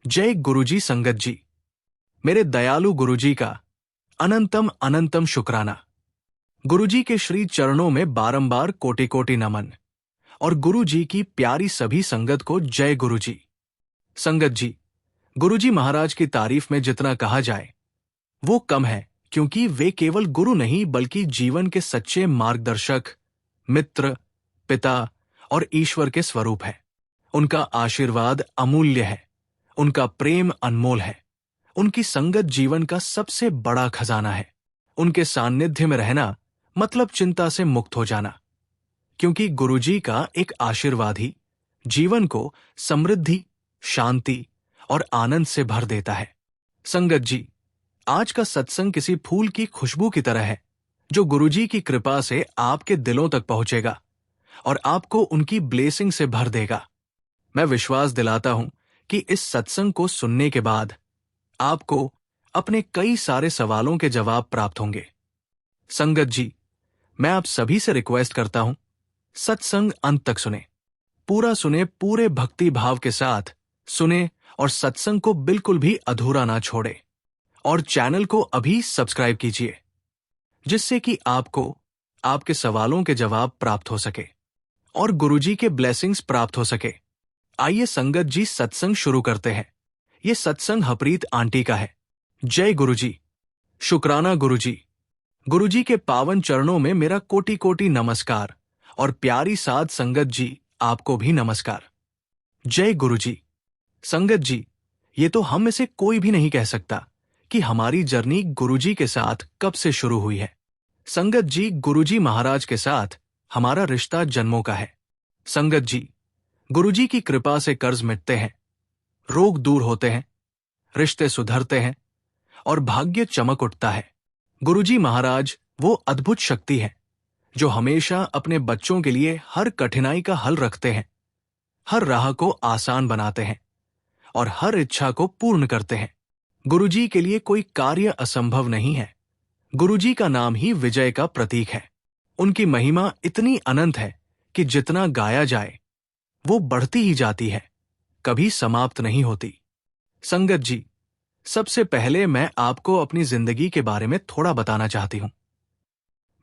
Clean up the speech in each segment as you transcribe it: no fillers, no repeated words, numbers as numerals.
जय गुरुजी संगत जी। मेरे दयालु गुरुजी का अनंतम अनंतम शुक्राना। गुरुजी के श्री चरणों में बारंबार कोटि कोटि नमन और गुरुजी की प्यारी सभी संगत को जय गुरुजी। संगत जी, गुरुजी महाराज की तारीफ में जितना कहा जाए वो कम है, क्योंकि वे केवल गुरु नहीं बल्कि जीवन के सच्चे मार्गदर्शक, मित्र, पिता और ईश्वर के स्वरूप है। उनका आशीर्वाद अमूल्य है, उनका प्रेम अनमोल है, उनकी संगत जीवन का सबसे बड़ा खजाना है। उनके सान्निध्य में रहना मतलब चिंता से मुक्त हो जाना, क्योंकि गुरुजी का एक आशीर्वाद ही जीवन को समृद्धि, शांति और आनंद से भर देता है। संगत जी, आज का सत्संग किसी फूल की खुशबू की तरह है जो गुरुजी की कृपा से आपके दिलों तक पहुंचेगा और आपको उनकी ब्लेसिंग से भर देगा। मैं विश्वास दिलाता हूं कि इस सत्संग को सुनने के बाद आपको अपने कई सारे सवालों के जवाब प्राप्त होंगे। संगत जी, मैं आप सभी से रिक्वेस्ट करता हूं, सत्संग अंत तक सुने, पूरा सुने, पूरे भक्ति भाव के साथ सुने और सत्संग को बिल्कुल भी अधूरा ना छोड़े। और चैनल को अभी सब्सक्राइब कीजिए, जिससे कि आपको आपके सवालों के जवाब प्राप्त हो सके और गुरुजी के ब्लेसिंग्स प्राप्त हो सके। आइए संगत जी, सत्संग शुरू करते हैं। ये सत्संग हरप्रीत आंटी का है। जय गुरुजी। शुक्राना गुरुजी। गुरुजी के पावन चरणों में मेरा कोटि कोटि नमस्कार और प्यारी साध संगत जी, आपको भी नमस्कार। जय गुरुजी। संगत जी, ये तो हम में से कोई भी नहीं कह सकता कि हमारी जर्नी गुरुजी के साथ कब से शुरू हुई है। संगत जी, गुरुजी महाराज के साथ हमारा रिश्ता जन्मों का है। संगत जी, गुरुजी की कृपा से कर्ज मिटते हैं, रोग दूर होते हैं, रिश्ते सुधरते हैं और भाग्य चमक उठता है। गुरुजी महाराज वो अद्भुत शक्ति है जो हमेशा अपने बच्चों के लिए हर कठिनाई का हल रखते हैं, हर राह को आसान बनाते हैं और हर इच्छा को पूर्ण करते हैं। गुरुजी के लिए कोई कार्य असंभव नहीं है। गुरुजी का नाम ही विजय का प्रतीक है। उनकी महिमा इतनी अनंत है कि जितना गाया जाए वो बढ़ती ही जाती है, कभी समाप्त नहीं होती। संगत जी, सबसे पहले मैं आपको अपनी जिंदगी के बारे में थोड़ा बताना चाहती हूं।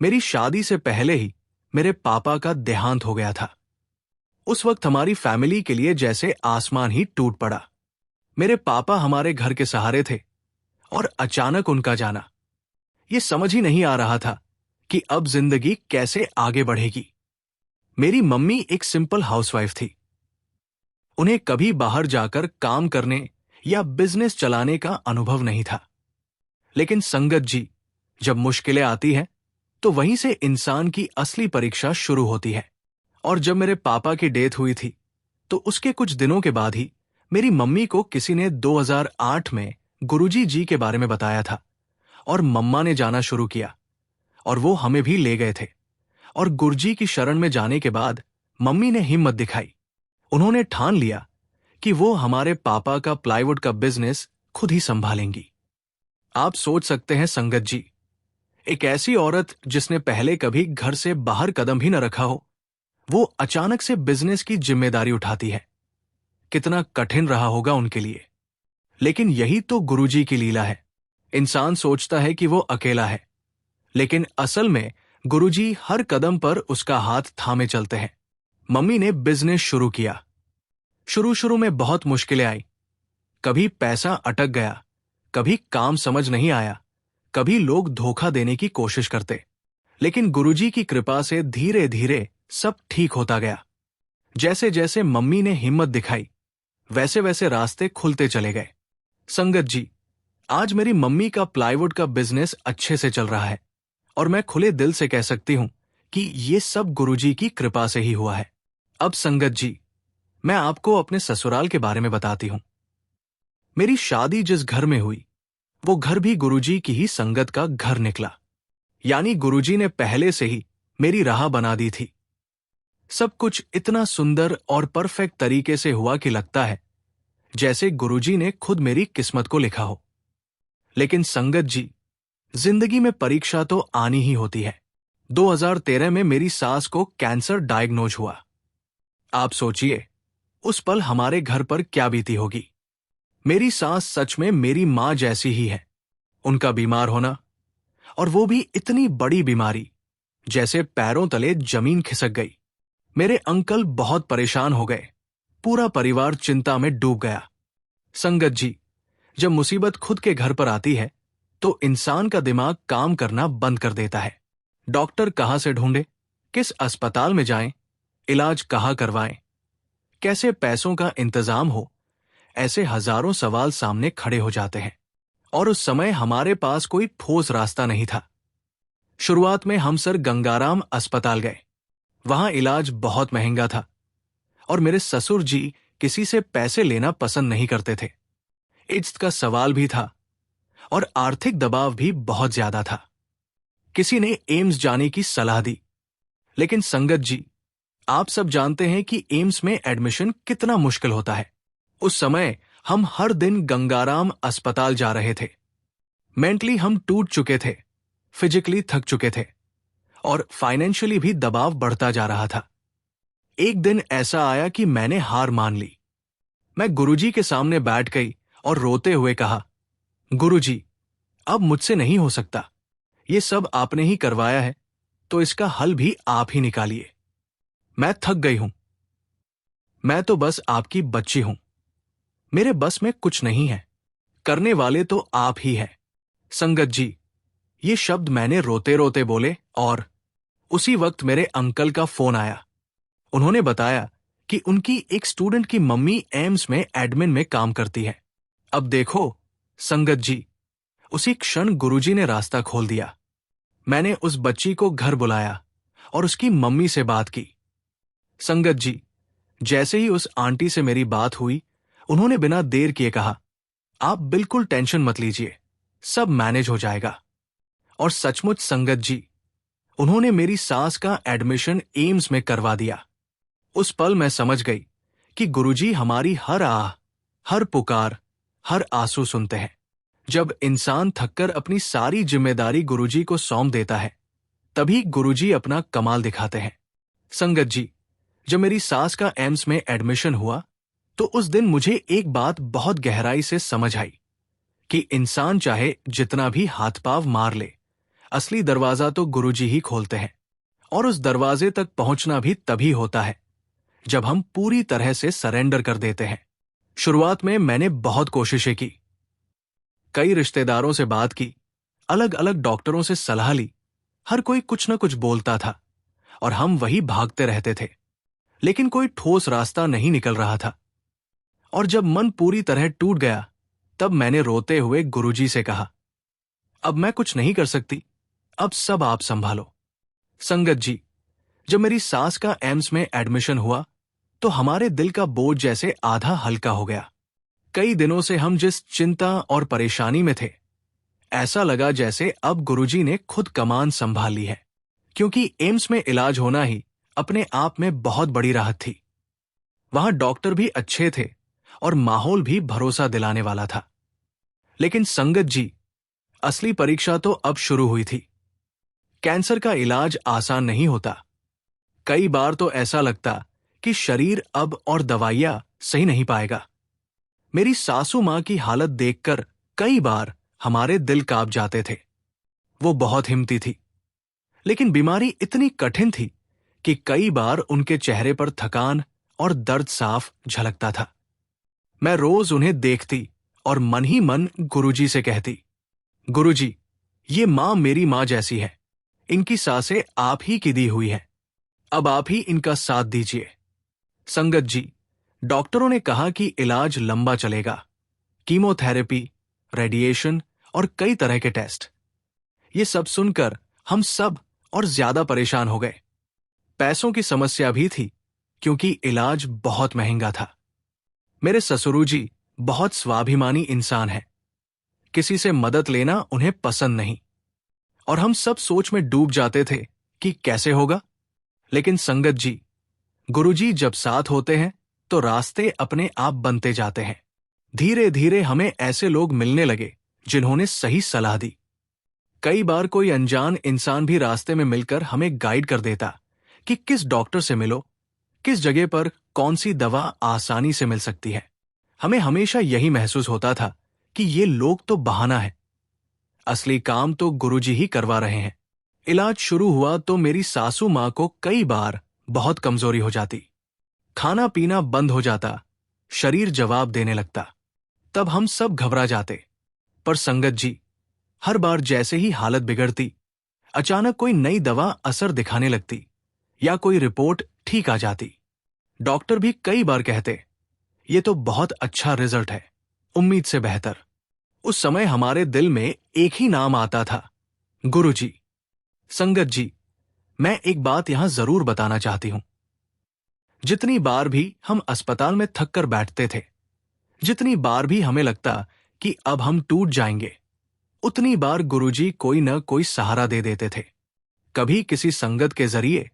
मेरी शादी से पहले ही मेरे पापा का देहांत हो गया था। उस वक्त हमारी फैमिली के लिए जैसे आसमान ही टूट पड़ा। मेरे पापा हमारे घर के सहारे थे और अचानक उनका जाना, ये समझ ही नहीं आ रहा था कि अब जिंदगी कैसे आगे बढ़ेगी। मेरी मम्मी एक सिंपल हाउसवाइफ थी। उन्हें कभी बाहर जाकर काम करने या बिजनेस चलाने का अनुभव नहीं था। लेकिन संगत जी, जब मुश्किलें आती हैं तो वहीं से इंसान की असली परीक्षा शुरू होती है। और जब मेरे पापा की डेथ हुई थी तो उसके कुछ दिनों के बाद ही मेरी मम्मी को किसी ने 2008 में गुरुजी जी के बारे में बताया था और मम्मा ने जाना शुरू किया और वो हमें भी ले गए थे। और गुरुजी की शरण में जाने के बाद मम्मी ने हिम्मत दिखाई। उन्होंने ठान लिया कि वो हमारे पापा का प्लाईवुड का बिजनेस खुद ही संभालेंगी। आप सोच सकते हैं संगत जी, एक ऐसी औरत जिसने पहले कभी घर से बाहर कदम भी न रखा हो, वो अचानक से बिजनेस की जिम्मेदारी उठाती है। कितना कठिन रहा होगा उनके लिए। लेकिन यही तो गुरुजी की लीला है। इंसान सोचता है कि वो अकेला है, लेकिन असल में गुरुजी हर कदम पर उसका हाथ थामे चलते हैं। मम्मी ने बिजनेस शुरू किया। शुरू में बहुत मुश्किलें आई। कभी पैसा अटक गया, कभी काम समझ नहीं आया, कभी लोग धोखा देने की कोशिश करते। लेकिन गुरुजी की कृपा से धीरे धीरे सब ठीक होता गया। जैसे जैसे मम्मी ने हिम्मत दिखाई, वैसे वैसे रास्ते खुलते चले गए। संगत जी, आज मेरी मम्मी का प्लाईवुड का बिजनेस अच्छे से चल रहा है और मैं खुले दिल से कह सकती हूं कि ये सब गुरुजी की कृपा से ही हुआ है। अब संगत जी, मैं आपको अपने ससुराल के बारे में बताती हूं। मेरी शादी जिस घर में हुई वो घर भी गुरुजी की ही संगत का घर निकला। यानी गुरुजी ने पहले से ही मेरी राह बना दी थी। सब कुछ इतना सुंदर और परफेक्ट तरीके से हुआ कि लगता है जैसे गुरुजी ने खुद मेरी किस्मत को लिखा हो। लेकिन संगत जी, जिंदगी में परीक्षा तो आनी ही होती है। 2013 में मेरी सास को कैंसर डायग्नोज हुआ। आप सोचिए उस पल हमारे घर पर क्या बीती होगी। मेरी सास सच में मेरी माँ जैसी ही है। उनका बीमार होना, और वो भी इतनी बड़ी बीमारी, जैसे पैरों तले जमीन खिसक गई। मेरे अंकल बहुत परेशान हो गए। पूरा परिवार चिंता में डूब गया। संगत जी, जब मुसीबत खुद के घर पर आती है तो इंसान का दिमाग काम करना बंद कर देता है। डॉक्टर कहाँ से ढूंढे, किस अस्पताल में जाएं, इलाज कहाँ करवाएं, कैसे पैसों का इंतजाम हो, ऐसे हजारों सवाल सामने खड़े हो जाते हैं। और उस समय हमारे पास कोई ठोस रास्ता नहीं था। शुरुआत में हम सर गंगाराम अस्पताल गए। वहां इलाज बहुत महंगा था और मेरे ससुर जी किसी से पैसे लेना पसंद नहीं करते थे। इज्जत का सवाल भी था और आर्थिक दबाव भी बहुत ज्यादा था। किसी ने एम्स जाने की सलाह दी, लेकिन संगत जी, आप सब जानते हैं कि एम्स में एडमिशन कितना मुश्किल होता है। उस समय हम हर दिन गंगाराम अस्पताल जा रहे थे। मेंटली हम टूट चुके थे, फिजिकली थक चुके थे और फाइनेंशियली भी दबाव बढ़ता जा रहा था। एक दिन ऐसा आया कि मैंने हार मान ली। मैं गुरुजी के सामने बैठ गई और रोते हुए कहा, गुरुजी, अब मुझसे नहीं हो सकता। ये सब आपने ही करवाया है, तो इसका हल भी आप ही निकालिए। मैं थक गई हूं। मैं तो बस आपकी बच्ची हूं। मेरे बस में कुछ नहीं है। करने वाले तो आप ही हैं। संगत जी, ये शब्द मैंने रोते रोते बोले और उसी वक्त मेरे अंकल का फोन आया। उन्होंने बताया कि उनकी एक स्टूडेंट की मम्मी एम्स में एडमिन में काम करती है। अब देखो संगत जी, उसी क्षण गुरुजी ने रास्ता खोल दिया। मैंने उस बच्ची को घर बुलाया और उसकी मम्मी से बात की। संगत जी, जैसे ही उस आंटी से मेरी बात हुई, उन्होंने बिना देर किए कहा, आप बिल्कुल टेंशन मत लीजिए, सब मैनेज हो जाएगा। और सचमुच संगत जी, उन्होंने मेरी सास का एडमिशन एम्स में करवा दिया। उस पल मैं समझ गई कि गुरुजी हमारी हर आह, हर पुकार, हर आंसू सुनते हैं। जब इंसान थककर अपनी सारी जिम्मेदारी गुरुजी को सौंप देता है, तभी गुरुजी अपना कमाल दिखाते हैं। संगत जी, जब मेरी सास का एम्स में एडमिशन हुआ तो उस दिन मुझे एक बात बहुत गहराई से समझ आई कि इंसान चाहे जितना भी हाथ पांव मार ले, असली दरवाजा तो गुरुजी ही खोलते हैं। और उस दरवाजे तक पहुंचना भी तभी होता है जब हम पूरी तरह से सरेंडर कर देते हैं। शुरुआत में मैंने बहुत कोशिशें की, कई रिश्तेदारों से बात की, अलग अलग डॉक्टरों से सलाह ली। हर कोई कुछ न कुछ बोलता था और हम वही भागते रहते थे, लेकिन कोई ठोस रास्ता नहीं निकल रहा था। और जब मन पूरी तरह टूट गया, तब मैंने रोते हुए गुरुजी से कहा, अब मैं कुछ नहीं कर सकती, अब सब आप संभालो। संगत जी, जब मेरी सास का एम्स में एडमिशन हुआ तो हमारे दिल का बोझ जैसे आधा हल्का हो गया। कई दिनों से हम जिस चिंता और परेशानी में थे, ऐसा लगा जैसे अब गुरुजी ने खुद कमान संभाल ली है। क्योंकि एम्स में इलाज होना ही अपने आप में बहुत बड़ी राहत थी। वहां डॉक्टर भी अच्छे थे और माहौल भी भरोसा दिलाने वाला था। लेकिन संगत जी, असली परीक्षा तो अब शुरू हुई थी। कैंसर का इलाज आसान नहीं होता। कई बार तो ऐसा लगता कि शरीर अब और दवाइयां सही नहीं पाएगा। मेरी सासू मां की हालत देखकर कई बार हमारे दिल कांप जाते थे। वो बहुत हिम्मती थी, लेकिन बीमारी इतनी कठिन थी कि कई बार उनके चेहरे पर थकान और दर्द साफ झलकता था। मैं रोज उन्हें देखती और मन ही मन गुरुजी से कहती, गुरुजी, ये मां मेरी मां जैसी है, इनकी सांसें आप ही की दी हुई है, अब आप ही इनका साथ दीजिए। संगत जी, डॉक्टरों ने कहा कि इलाज लंबा चलेगा, कीमोथेरेपी, रेडिएशन और कई तरह के टेस्ट। ये सब सुनकर हम सब और ज्यादा परेशान हो गए। पैसों की समस्या भी थी, क्योंकि इलाज बहुत महंगा था। मेरे ससुरु जी बहुत स्वाभिमानी इंसान हैं। किसी से मदद लेना उन्हें पसंद नहीं, और हम सब सोच में डूब जाते थे कि कैसे होगा। लेकिन संगत जी, गुरुजी जब साथ होते हैं तो रास्ते अपने आप बनते जाते हैं। धीरे धीरे हमें ऐसे लोग मिलने लगे जिन्होंने सही सलाह दी। कई बार कोई अनजान इंसान भी रास्ते में मिलकर हमें गाइड कर देता कि किस डॉक्टर से मिलो, किस जगह पर कौन सी दवा आसानी से मिल सकती है। हमें हमेशा यही महसूस होता था कि ये लोग तो बहाना है, असली काम तो गुरुजी ही करवा रहे हैं। इलाज शुरू हुआ तो मेरी सासू माँ को कई बार बहुत कमजोरी हो जाती, खाना पीना बंद हो जाता, शरीर जवाब देने लगता। तब हम सब घबरा जाते। पर संगत जी, हर बार जैसे ही हालत बिगड़ती, अचानक कोई नई दवा असर दिखाने लगती या कोई रिपोर्ट ठीक आ जाती। डॉक्टर भी कई बार कहते, ये तो बहुत अच्छा रिजल्ट है, उम्मीद से बेहतर। उस समय हमारे दिल में एक ही नाम आता था, गुरुजी। संगत जी, मैं एक बात यहां जरूर बताना चाहती हूं। जितनी बार भी हम अस्पताल में थक कर बैठते थे, जितनी बार भी हमें लगता कि अब हम टूट जाएंगे, उतनी बार गुरुजी कोई न कोई सहारा दे देते थे। कभी किसी संगत के जरिए,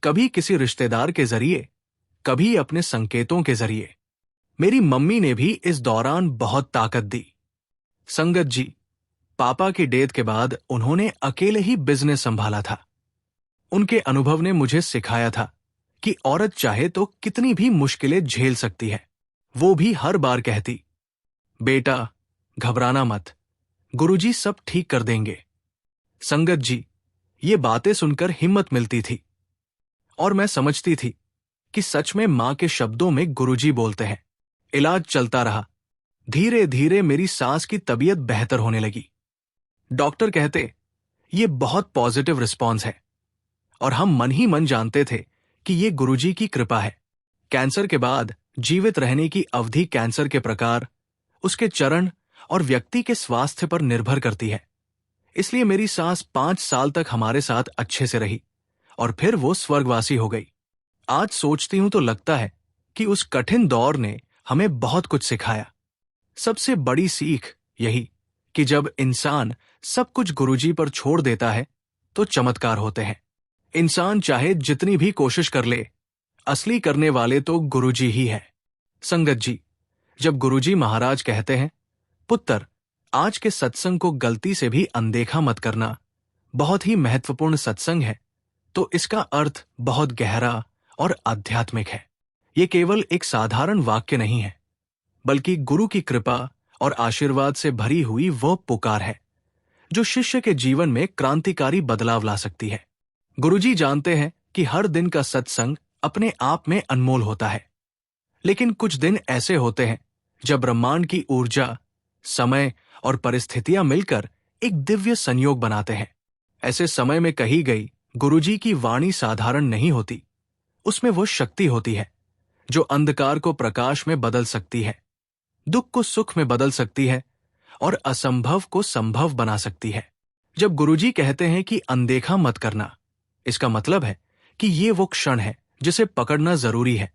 कभी किसी रिश्तेदार के जरिए, कभी अपने संकेतों के जरिए। मेरी मम्मी ने भी इस दौरान बहुत ताकत दी। संगत जी, पापा की डेथ के बाद उन्होंने अकेले ही बिजनेस संभाला था। उनके अनुभव ने मुझे सिखाया था कि औरत चाहे तो कितनी भी मुश्किलें झेल सकती है। वो भी हर बार कहती, बेटा घबराना मत, गुरुजी सब ठीक कर देंगे। संगत जी, ये बातें सुनकर हिम्मत मिलती थी और मैं समझती थी कि सच में मां के शब्दों में गुरुजी बोलते हैं। इलाज चलता रहा। धीरे धीरे मेरी सास की तबीयत बेहतर होने लगी। डॉक्टर कहते, ये बहुत पॉजिटिव रिस्पॉन्स है, और हम मन ही मन जानते थे कि ये गुरुजी की कृपा है। कैंसर के बाद जीवित रहने की अवधि कैंसर के प्रकार, उसके चरण और व्यक्ति के स्वास्थ्य पर निर्भर करती है। इसलिए मेरी सास 5 साल तक हमारे साथ अच्छे से रही और फिर वो स्वर्गवासी हो गई। आज सोचती हूं तो लगता है कि उस कठिन दौर ने हमें बहुत कुछ सिखाया। सबसे बड़ी सीख यही कि जब इंसान सब कुछ गुरुजी पर छोड़ देता है तो चमत्कार होते हैं। इंसान चाहे जितनी भी कोशिश कर ले, असली करने वाले तो गुरुजी ही है। संगत जी, जब गुरुजी महाराज कहते हैं, पुत्र आज के सत्संग को गलती से भी अनदेखा मत करना, बहुत ही महत्वपूर्ण सत्संग है, तो इसका अर्थ बहुत गहरा और आध्यात्मिक है। ये केवल एक साधारण वाक्य नहीं है, बल्कि गुरु की कृपा और आशीर्वाद से भरी हुई वो पुकार है जो शिष्य के जीवन में क्रांतिकारी बदलाव ला सकती है। गुरुजी जानते हैं कि हर दिन का सत्संग अपने आप में अनमोल होता है, लेकिन कुछ दिन ऐसे होते हैं जब ब्रह्मांड की ऊर्जा, समय और परिस्थितियां मिलकर एक दिव्य संयोग बनाते हैं। ऐसे समय में कही गई गुरुजी की वाणी साधारण नहीं होती, उसमें वो शक्ति होती है जो अंधकार को प्रकाश में बदल सकती है, दुख को सुख में बदल सकती है और असंभव को संभव बना सकती है। जब गुरुजी कहते हैं कि अनदेखा मत करना, इसका मतलब है कि ये वो क्षण है जिसे पकड़ना जरूरी है,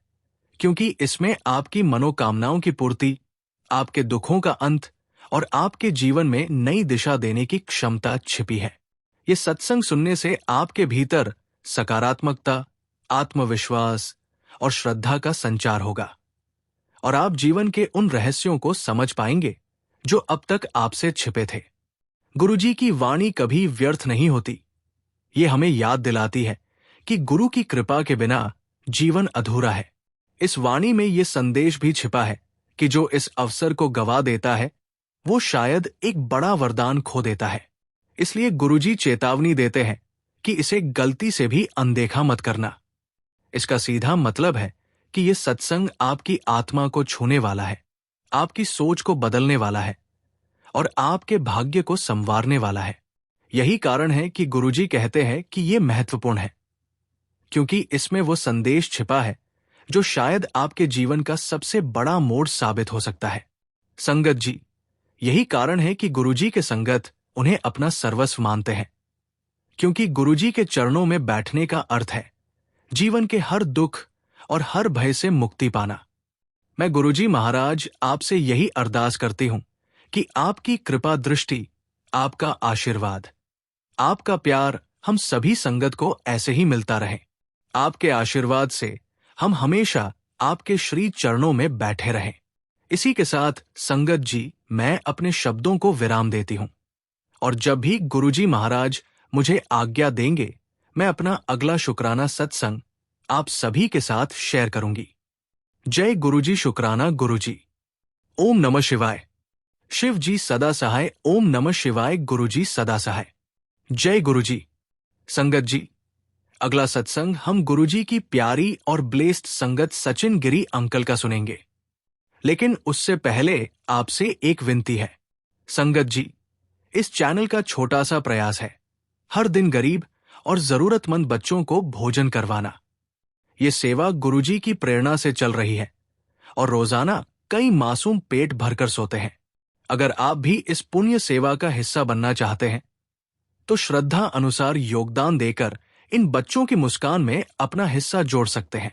क्योंकि इसमें आपकी मनोकामनाओं की पूर्ति, आपके दुखों का अंत और आपके जीवन में नई दिशा देने की क्षमता छिपी है। ये सत्संग सुनने से आपके भीतर सकारात्मकता, आत्मविश्वास और श्रद्धा का संचार होगा और आप जीवन के उन रहस्यों को समझ पाएंगे जो अब तक आपसे छिपे थे। गुरुजी की वाणी कभी व्यर्थ नहीं होती। ये हमें याद दिलाती है कि गुरु की कृपा के बिना जीवन अधूरा है। इस वाणी में ये संदेश भी छिपा है कि जो इस अवसर को गवा देता है, वो शायद एक बड़ा वरदान खो देता है। इसलिए गुरुजी चेतावनी देते हैं कि इसे गलती से भी अनदेखा मत करना। इसका सीधा मतलब है कि ये सत्संग आपकी आत्मा को छूने वाला है, आपकी सोच को बदलने वाला है और आपके भाग्य को संवारने वाला है। यही कारण है कि गुरुजी कहते हैं कि ये महत्वपूर्ण है, क्योंकि इसमें वो संदेश छिपा है जो शायद आपके जीवन का सबसे बड़ा मोड़ साबित हो सकता है। संगत जी, यही कारण है कि गुरुजी के संगत उन्हें अपना सर्वस्व मानते हैं, क्योंकि गुरुजी के चरणों में बैठने का अर्थ है जीवन के हर दुख और हर भय से मुक्ति पाना। मैं गुरुजी महाराज आपसे यही अरदास करती हूं कि आपकी कृपा दृष्टि, आपका आशीर्वाद, आपका प्यार हम सभी संगत को ऐसे ही मिलता रहे। आपके आशीर्वाद से हम हमेशा आपके श्री चरणों में बैठे रहें। इसी के साथ संगत जी, मैं अपने शब्दों को विराम देती हूं और जब भी गुरुजी महाराज मुझे आज्ञा देंगे, मैं अपना अगला शुक्राना सत्संग आप सभी के साथ शेयर करूंगी। जय गुरुजी। शुक्राना गुरुजी। ओम नमः शिवाय। शिव जी सदा सहाय। ओम नमः शिवाय। गुरुजी सदा सहाय। जय गुरुजी। संगत जी, अगला सत्संग हम गुरुजी की प्यारी और ब्लेस्ड संगत सचिन गिरी अंकल का सुनेंगे। लेकिन उससे पहले आपसे एक विनती है। संगत जी, इस चैनल का छोटा सा प्रयास है हर दिन गरीब और जरूरतमंद बच्चों को भोजन करवाना। ये सेवा गुरुजी की प्रेरणा से चल रही है और रोजाना कई मासूम पेट भरकर सोते हैं। अगर आप भी इस पुण्य सेवा का हिस्सा बनना चाहते हैं तो श्रद्धा अनुसार योगदान देकर इन बच्चों की मुस्कान में अपना हिस्सा जोड़ सकते हैं।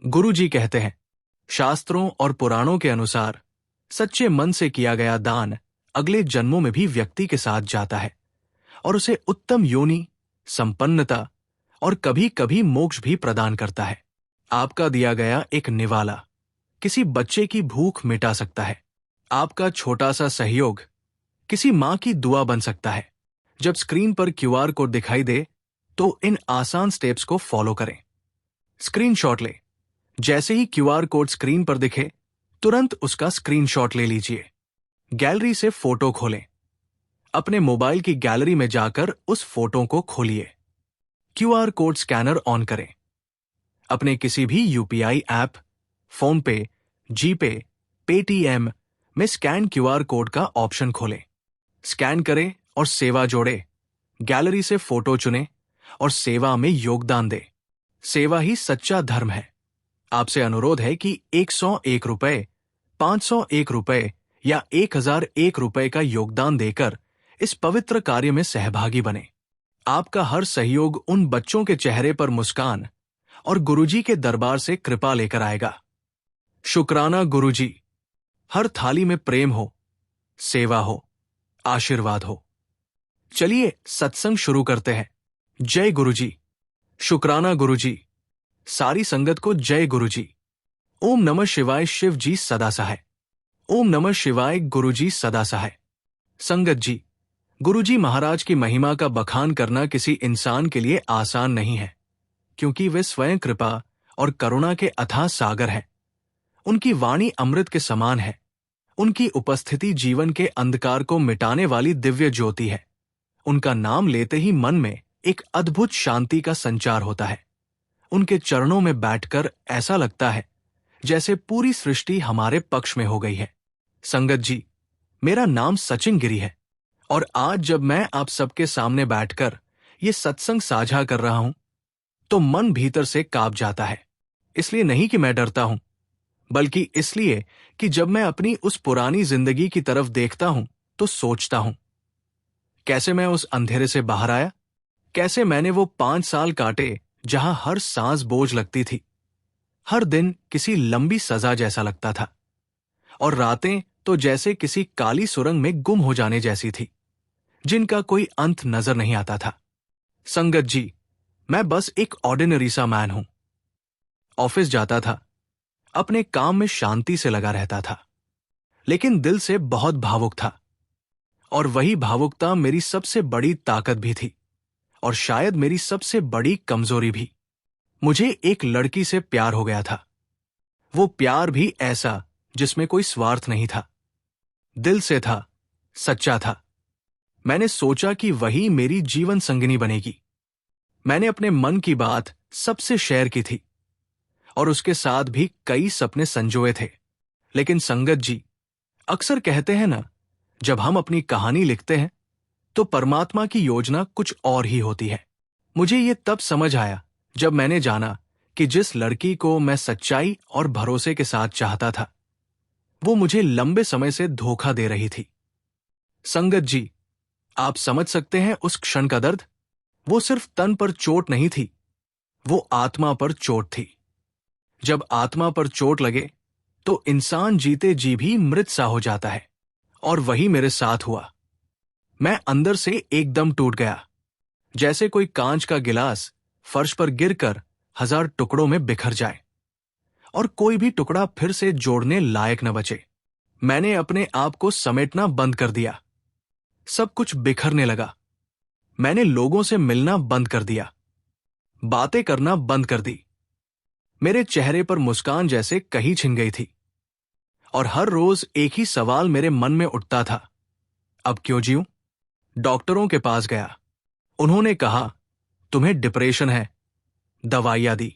गुरुजी कहते हैं, शास्त्रों और पुराणों के अनुसार सच्चे मन से किया गया दान अगले जन्मों में भी व्यक्ति के साथ जाता है और उसे उत्तम योनि, संपन्नता और कभी कभी मोक्ष भी प्रदान करता है। आपका दिया गया एक निवाला किसी बच्चे की भूख मिटा सकता है। आपका छोटा सा सहयोग किसी मां की दुआ बन सकता है। जब स्क्रीन पर क्यूआर कोड दिखाई दे तो इन आसान स्टेप्स को फॉलो करें। स्क्रीनशॉट ले। जैसे ही क्यूआर कोड स्क्रीन पर दिखे तुरंत उसका स्क्रीनशॉट ले लीजिए। गैलरी से फोटो खोलें। अपने मोबाइल की गैलरी में जाकर उस फोटो को खोलिए। क्यूआर कोड स्कैनर ऑन करें। अपने किसी भी यूपीआई ऐप, फोन पे, जीपे, पेटीएम में स्कैन क्यूआर कोड का ऑप्शन खोलें। स्कैन करें और सेवा जोड़े। गैलरी से फोटो चुनें और सेवा में योगदान दें। सेवा ही सच्चा धर्म है। आपसे अनुरोध है कि 101 रुपए, 501 रुपए या 1001 रुपए का योगदान देकर इस पवित्र कार्य में सहभागी बने। आपका हर सहयोग उन बच्चों के चेहरे पर मुस्कान और गुरुजी के दरबार से कृपा लेकर आएगा। शुक्राना गुरुजी। हर थाली में प्रेम हो, सेवा हो, आशीर्वाद हो। चलिए सत्संग शुरू करते हैं। जय गुरुजी। शुक्राना गुरुजी। सारी संगत को जय गुरुजी। ओम नमः शिवाय। शिव जी सदा सहाय। ओम नमः शिवाय। गुरुजी सदा सहाय। संगत जी, गुरुजी महाराज की महिमा का बखान करना किसी इंसान के लिए आसान नहीं है, क्योंकि वे स्वयं कृपा और करुणा के अथाह सागर हैं। उनकी वाणी अमृत के समान है। उनकी उपस्थिति जीवन के अंधकार को मिटाने वाली दिव्य ज्योति है। उनका नाम लेते ही मन में एक अद्भुत शांति का संचार होता है। उनके चरणों में बैठकर ऐसा लगता है जैसे पूरी सृष्टि हमारे पक्ष में हो गई है। संगत जी, मेरा नाम सचिन गिरी है और आज जब मैं आप सबके सामने बैठकर ये सत्संग साझा कर रहा हूं तो मन भीतर से कांप जाता है। इसलिए नहीं कि मैं डरता हूं, बल्कि इसलिए कि जब मैं अपनी उस पुरानी जिंदगी की तरफ देखता हूं तो सोचता हूं, कैसे मैं उस अंधेरे से बाहर आया, कैसे मैंने वो 5 साल काटे जहां हर सांस बोझ लगती थी, हर दिन किसी लंबी सजा जैसा लगता था और रातें तो जैसे किसी काली सुरंग में गुम हो जाने जैसी थी, जिनका कोई अंत नजर नहीं आता था। संगत जी, मैं बस एक ऑर्डिनरी सा मैन हूं। ऑफिस जाता था, अपने काम में शांति से लगा रहता था, लेकिन दिल से बहुत भावुक था और वही भावुकता मेरी सबसे बड़ी ताकत भी थी और शायद मेरी सबसे बड़ी कमजोरी भी। मुझे एक लड़की से प्यार हो गया था। वो प्यार भी ऐसा जिसमें कोई स्वार्थ नहीं था, दिल से था, सच्चा था। मैंने सोचा कि वही मेरी जीवन संगिनी बनेगी। मैंने अपने मन की बात सबसे शेयर की थी और उसके साथ भी कई सपने संजोए थे। लेकिन संगत जी, अक्सर कहते हैं ना, जब हम अपनी कहानी लिखते हैं तो परमात्मा की योजना कुछ और ही होती है। मुझे ये तब समझ आया जब मैंने जाना कि जिस लड़की को मैं सच्चाई और भरोसे के साथ चाहता था, वो मुझे लंबे समय से धोखा दे रही थी। संगत जी, आप समझ सकते हैं उस क्षण का दर्द। वो सिर्फ तन पर चोट नहीं थी, वो आत्मा पर चोट थी। जब आत्मा पर चोट लगे तो इंसान जीते जी भी मृत सा हो जाता है, और वही मेरे साथ हुआ। मैं अंदर से एकदम टूट गया, जैसे कोई कांच का गिलास फर्श पर गिरकर 1000 टुकड़ों में बिखर जाए और कोई भी टुकड़ा फिर से जोड़ने लायक न बचे। मैंने अपने आप को समेटना बंद कर दिया। सब कुछ बिखरने लगा। मैंने लोगों से मिलना बंद कर दिया, बातें करना बंद कर दी। मेरे चेहरे पर मुस्कान जैसे कहीं छिन गई थी और हर रोज एक ही सवाल मेरे मन में उठता था, अब क्यों जीऊं? डॉक्टरों के पास गया। उन्होंने कहा, तुम्हें डिप्रेशन है। दवाइयां दी,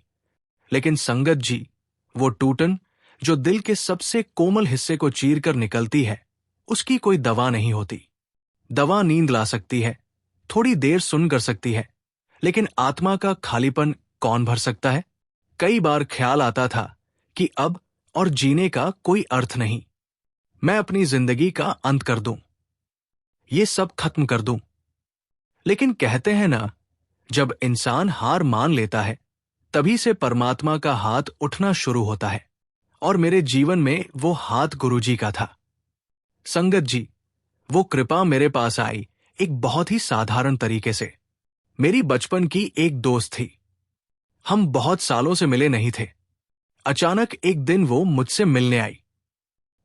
लेकिन संगत जी, वो टूटन जो दिल के सबसे कोमल हिस्से को चीरकर निकलती है, उसकी कोई दवा नहीं होती। दवा नींद ला सकती है, थोड़ी देर सुन कर सकती है, लेकिन आत्मा का खालीपन कौन भर सकता है? कई बार ख्याल आता था कि अब और जीने का कोई अर्थ नहीं। मैं अपनी जिंदगी का अंत कर दूं, ये सब खत्म कर दूं। लेकिन कहते हैं ना, जब इंसान हार मान लेता है, तभी से परमात्मा का हाथ उठना शुरू होता है। और मेरे जीवन में वो हाथ गुरुजी का था। संगत जी, वो कृपा मेरे पास आई एक बहुत ही साधारण तरीके से। मेरी बचपन की एक दोस्त थी। हम बहुत सालों से मिले नहीं थे। अचानक एक दिन वो मुझसे मिलने आई।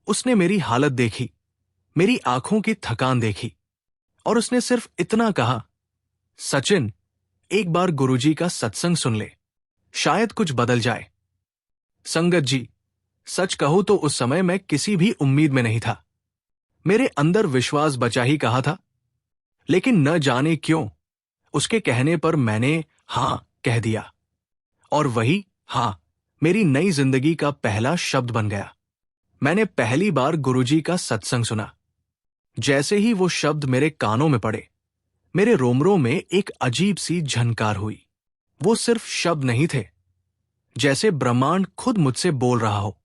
उसने मेरी हालत देखी, मेरी आंखों की थकान देखी, और उसने सिर्फ इतना कहा, सचिन, एक बार गुरुजी का सत्संग सुन ले, शायद कुछ बदल जाए। संगत जी, सच कहूं तो उस समय मैं किसी भी उम्मीद में नहीं था। मेरे अंदर विश्वास बचा ही कहा था, लेकिन न जाने क्यों उसके कहने पर मैंने हां कह दिया। और वही हां मेरी नई जिंदगी का पहला शब्द बन गया। मैंने पहली बार गुरुजी का सत्संग सुना। जैसे ही वो शब्द मेरे कानों में पड़े, मेरे रोमरों में एक अजीब सी झनकार हुई। वो सिर्फ शब्द नहीं थे, जैसे ब्रह्मांड खुद मुझसे बोल रहा हो,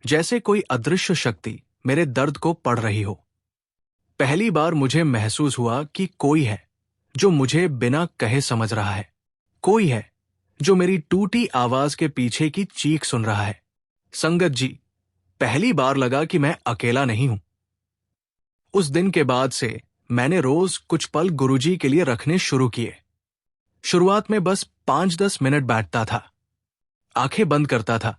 जैसे कोई अदृश्य शक्ति मेरे दर्द को पढ़ रही हो। पहली बार मुझे महसूस हुआ कि कोई है जो मुझे बिना कहे समझ रहा है, कोई है जो मेरी टूटी आवाज के पीछे की चीख सुन रहा है। संगत जी, पहली बार लगा कि मैं अकेला नहीं हूं। उस दिन के बाद से मैंने रोज कुछ पल गुरुजी के लिए रखने शुरू किए। शुरुआत में बस 5-10 मिनट बैठता था, आंखें बंद करता था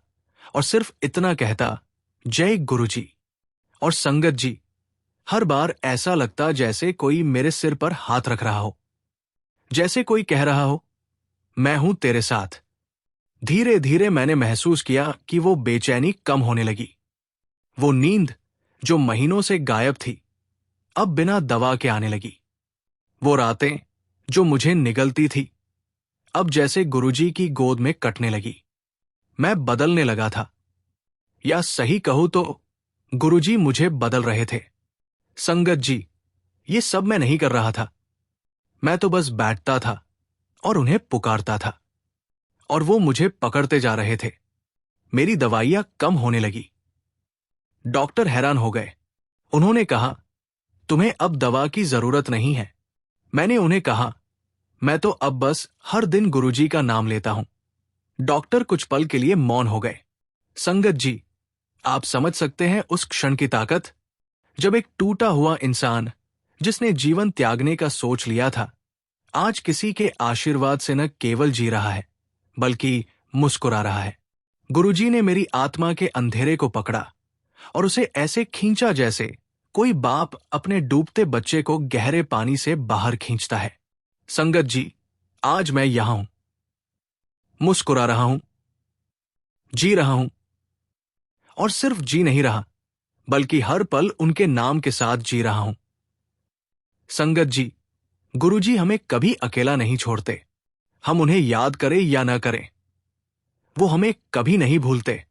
और सिर्फ इतना कहता, जय गुरुजी। और संगत जी, हर बार ऐसा लगता जैसे कोई मेरे सिर पर हाथ रख रहा हो, जैसे कोई कह रहा हो, मैं हूं तेरे साथ। धीरे धीरे मैंने महसूस किया कि वो बेचैनी कम होने लगी। वो नींद जो महीनों से गायब थी, अब बिना दवा के आने लगी। वो रातें जो मुझे निगलती थी, अब जैसे गुरुजी की गोद में कटने लगी। मैं बदलने लगा था, या सही कहूं तो गुरुजी मुझे बदल रहे थे। संगत जी, ये सब मैं नहीं कर रहा था। मैं तो बस बैठता था और उन्हें पुकारता था, और वो मुझे पकड़ते जा रहे थे। मेरी दवाइयां कम होने लगी। डॉक्टर हैरान हो गए। उन्होंने कहा, तुम्हें अब दवा की जरूरत नहीं है। मैंने उन्हें कहा, मैं तो अब बस हर दिन गुरुजी का नाम लेता हूं। डॉक्टर कुछ पल के लिए मौन हो गए। संगत जी, आप समझ सकते हैं उस क्षण की ताकत, जब एक टूटा हुआ इंसान जिसने जीवन त्यागने का सोच लिया था, आज किसी के आशीर्वाद से न केवल जी रहा है, बल्कि मुस्कुरा रहा है। गुरुजी ने मेरी आत्मा के अंधेरे को पकड़ा और उसे ऐसे खींचा जैसे कोई बाप अपने डूबते बच्चे को गहरे पानी से बाहर खींचता है। संगत जी, आज मैं यहां हूं, मुस्कुरा रहा हूं, जी रहा हूं, और सिर्फ जी नहीं रहा, बल्कि हर पल उनके नाम के साथ जी रहा हूं। संगत जी, गुरुजी हमें कभी अकेला नहीं छोड़ते। हम उन्हें याद करें या न करें, वो हमें कभी नहीं भूलते।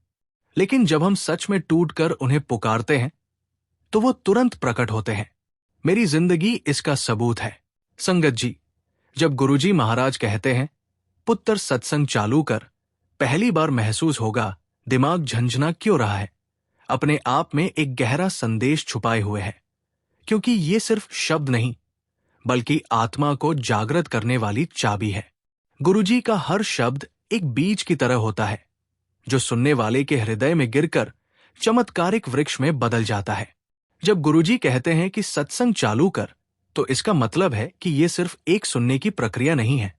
लेकिन जब हम सच में टूटकर उन्हें पुकारते हैं, तो वो तुरंत प्रकट होते हैं। मेरी जिंदगी इसका सबूत है। संगत जी, जब गुरुजी महाराज कहते हैं, पुत्र सत्संग चालू कर, पहली बार महसूस होगा दिमाग झंझना क्यों रहा है, अपने आप में एक गहरा संदेश छुपाए हुए है। क्योंकि ये सिर्फ शब्द नहीं, बल्कि आत्मा को जागृत करने वाली चाबी है। गुरुजी का हर शब्द एक बीज की तरह होता है, जो सुनने वाले के हृदय में गिरकर चमत्कारिक वृक्ष में बदल जाता है। जब गुरुजी कहते हैं कि सत्संग चालू कर, तो इसका मतलब है कि ये सिर्फ एक सुनने की प्रक्रिया नहीं है,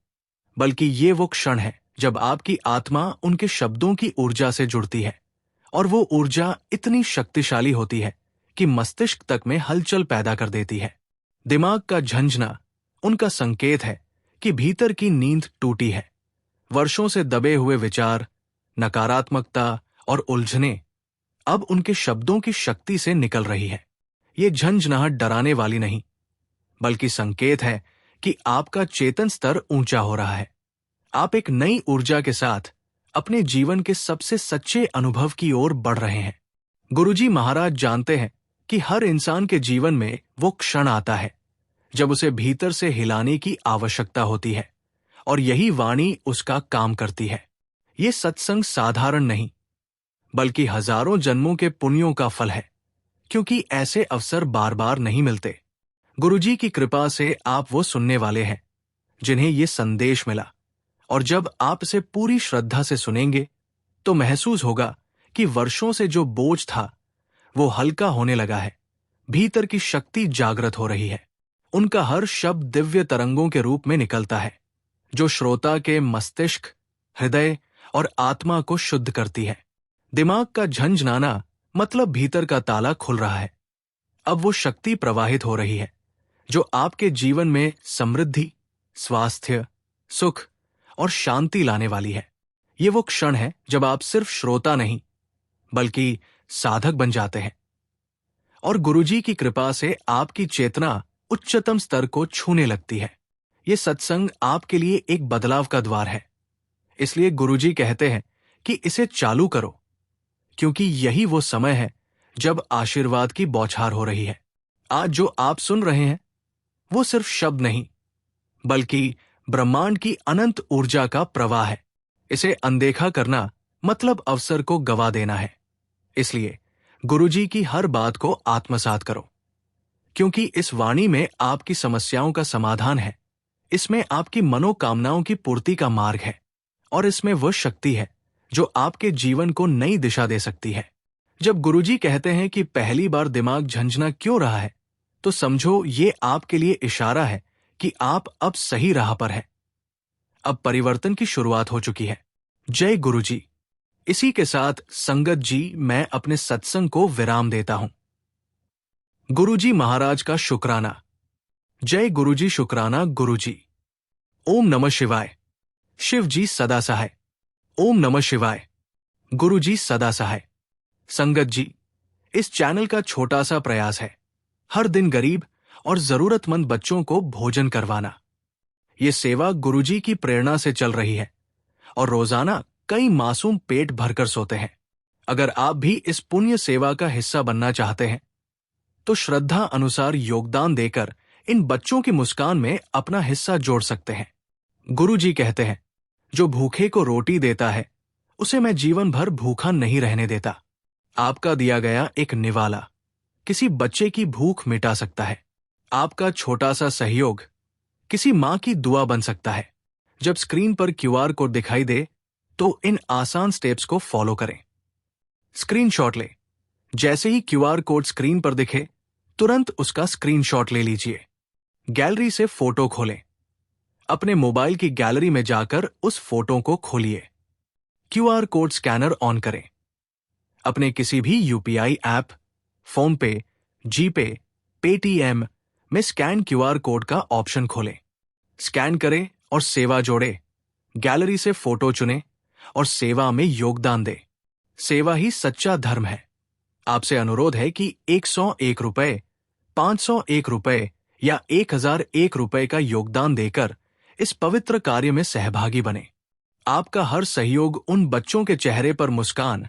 बल्कि ये वो क्षण है जब आपकी आत्मा उनके शब्दों की ऊर्जा से जुड़ती है, और वो ऊर्जा इतनी शक्तिशाली होती है कि मस्तिष्क तक में हलचल पैदा कर देती है। दिमाग का झंझना उनका संकेत है कि भीतर की नींद टूटी है। वर्षों से दबे हुए विचार, नकारात्मकता और उलझने अब उनके शब्दों की शक्ति से निकल रही है। ये झंझनाहट डराने वाली नहीं, बल्कि संकेत है कि आपका चेतन स्तर ऊंचा हो रहा है। आप एक नई ऊर्जा के साथ अपने जीवन के सबसे सच्चे अनुभव की ओर बढ़ रहे हैं। गुरुजी महाराज जानते हैं कि हर इंसान के जीवन में वो क्षण आता है जब उसे भीतर से हिलाने की आवश्यकता होती है, और यही वाणी उसका काम करती है। ये सत्संग साधारण नहीं, बल्कि हजारों जन्मों के पुण्यों का फल है, क्योंकि ऐसे अवसर बार बार नहीं मिलते। गुरुजी की कृपा से आप वो सुनने वाले हैं जिन्हें ये संदेश मिला, और जब आप इसे पूरी श्रद्धा से सुनेंगे तो महसूस होगा कि वर्षों से जो बोझ था वो हल्का होने लगा है। भीतर की शक्ति जागृत हो रही है। उनका हर शब्द दिव्य तरंगों के रूप में निकलता है, जो श्रोता के मस्तिष्क, हृदय और आत्मा को शुद्ध करती है। दिमाग का झंझनाना मतलब भीतर का ताला खुल रहा है। अब वो शक्ति प्रवाहित हो रही है जो आपके जीवन में समृद्धि, स्वास्थ्य, सुख और शांति लाने वाली है। ये वो क्षण है जब आप सिर्फ श्रोता नहीं, बल्कि साधक बन जाते हैं, और गुरुजी की कृपा से आपकी चेतना उच्चतम स्तर को छूने लगती है। ये सत्संग आपके लिए एक बदलाव का द्वार है। इसलिए गुरुजी कहते हैं कि इसे चालू करो, क्योंकि यही वो समय है जब आशीर्वाद की बौछार हो रही है। आज जो आप सुन रहे हैं वो सिर्फ शब्द नहीं, बल्कि ब्रह्मांड की अनंत ऊर्जा का प्रवाह है। इसे अनदेखा करना मतलब अवसर को गवा देना है। इसलिए गुरुजी की हर बात को आत्मसात करो, क्योंकि इस वाणी में आपकी समस्याओं का समाधान है। इसमें आपकी मनोकामनाओं की पूर्ति का मार्ग है, और इसमें वह शक्ति है जो आपके जीवन को नई दिशा दे सकती है। जब गुरुजी कहते हैं कि पहली बार दिमाग झंझना क्यों रहा है, तो समझो ये आपके लिए इशारा है कि आप अब सही राह पर हैं। अब परिवर्तन की शुरुआत हो चुकी है। जय गुरुजी। इसी के साथ संगत जी, मैं अपने सत्संग को विराम देता हूं। गुरुजी महाराज का शुक्राना। जय गुरुजी। शुक्राना गुरुजी। ओम नमः शिवाय। शिव जी सदा सहाय। ओम नमः शिवाय। गुरुजी सदा सहाय। संगत जी, इस चैनल का छोटा सा प्रयास है हर दिन गरीब और जरूरतमंद बच्चों को भोजन करवाना। ये सेवा गुरुजी की प्रेरणा से चल रही है, और रोजाना कई मासूम पेट भरकर सोते हैं। अगर आप भी इस पुण्य सेवा का हिस्सा बनना चाहते हैं, तो श्रद्धा अनुसार योगदान देकर इन बच्चों की मुस्कान में अपना हिस्सा जोड़ सकते हैं। गुरुजी कहते हैं, जो भूखे को रोटी देता है उसे मैं जीवन भर भूखा नहीं रहने देता। आपका दिया गया एक निवाला किसी बच्चे की भूख मिटा सकता है। आपका छोटा सा सहयोग किसी मां की दुआ बन सकता है। जब स्क्रीन पर क्यूआर कोड दिखाई दे तो इन आसान स्टेप्स को फॉलो करें। स्क्रीनशॉट लें। जैसे ही क्यूआर कोड स्क्रीन पर दिखे, तुरंत उसका स्क्रीनशॉट ले लीजिए। गैलरी से फोटो खोलें। अपने मोबाइल की गैलरी में जाकर उस फोटो को खोलिए। क्यूआर कोड स्कैनर ऑन करें। अपने किसी भी यूपीआई ऐप, फोन पे, जीपे, पेटीएम में स्कैन क्यूआर कोड का ऑप्शन खोलें। स्कैन करें और सेवा जोड़े। गैलरी से फोटो चुनें और सेवा में योगदान दें। सेवा ही सच्चा धर्म है। आपसे अनुरोध है कि 101 रुपए, 501 रुपए या 1001 रुपए का योगदान देकर इस पवित्र कार्य में सहभागी बने। आपका हर सहयोग उन बच्चों के चेहरे पर मुस्कान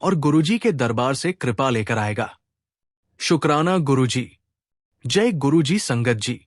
और गुरुजी के दरबार से कृपा लेकर आएगा। शुक्राना गुरुजी। जय गुरुजी। संगत जी।